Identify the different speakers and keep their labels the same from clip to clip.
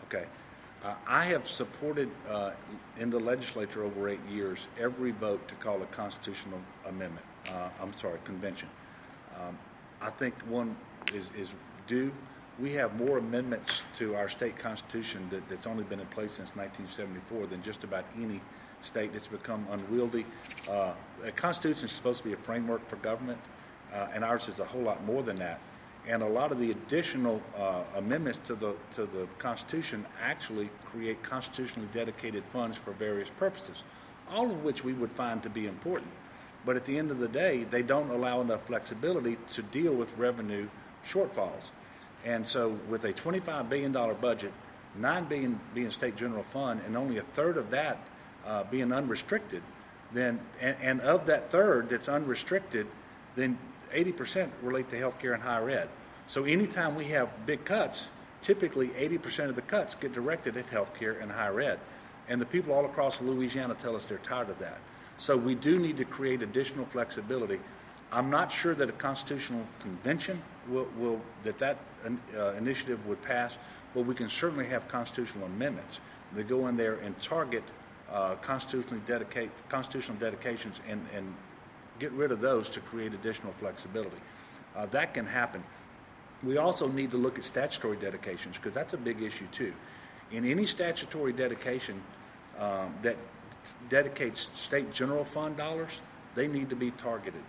Speaker 1: Okay. I have supported in the legislature over 8 years every vote to call a constitutional amendment. Convention. I think one is due. We have more amendments to our state constitution that's only been in place since 1974 than just about any state. That's become unwieldy. A constitution is supposed to be a framework for government, and ours is a whole lot more than that. And a lot of the additional amendments to the Constitution actually create constitutionally dedicated funds for various purposes, all of which we would find to be important. But at the end of the day, they don't allow enough flexibility to deal with revenue shortfalls. And so with a $25 billion budget, $9 billion being state general fund, and only a third of that being unrestricted, then and of that third that's unrestricted, then 80% relate to healthcare and higher ed. So anytime we have big cuts, typically 80% of the cuts get directed at healthcare and higher ed. And the people all across Louisiana tell us they're tired of that. So we do need to create additional flexibility. I'm not sure that a constitutional convention that initiative would pass, but we can certainly have constitutional amendments that go in there and target constitutional dedications and get rid of those to create additional flexibility. That can happen. We also need to look at statutory dedications because that's a big issue too. In any statutory dedication that dedicates state general fund dollars, they need to be targeted.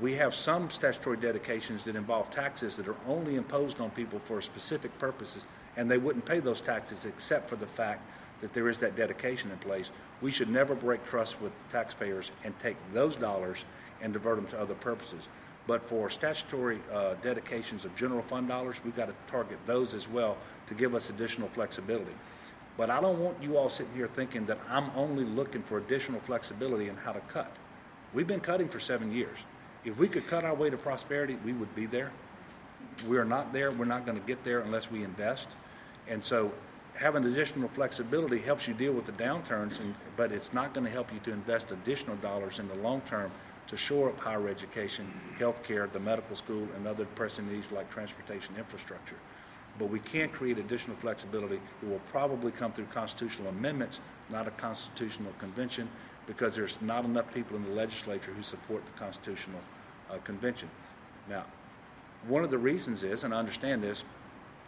Speaker 1: We have some statutory dedications that involve taxes that are only imposed on people for specific purposes, and they wouldn't pay those taxes except for the fact that there is that dedication in place. We should never break trust with taxpayers and take those dollars and divert them to other purposes. But for statutory dedications of general fund dollars, we've got to target those as well to give us additional flexibility. But I don't want you all sitting here thinking that I'm only looking for additional flexibility in how to cut. We've been cutting for 7 years. If we could cut our way to prosperity, we would be there. We're not there. We're not going to get there unless we invest. And so having additional flexibility helps you deal with the downturns, but it's not going to help you to invest additional dollars in the long term to shore up higher education, healthcare, the medical school, and other pressing needs like transportation infrastructure. But we can't create additional flexibility. It will probably come through constitutional amendments, not a constitutional convention, because there's not enough people in the legislature who support the constitutional convention. Now, one of the reasons is, and I understand this,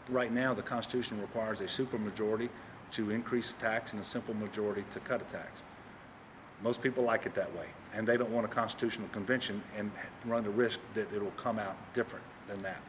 Speaker 1: right now the Constitution requires a supermajority to increase a tax and a simple majority to cut a tax. Most people like it that way, and they don't want a constitutional convention and run the risk that it will come out different than that.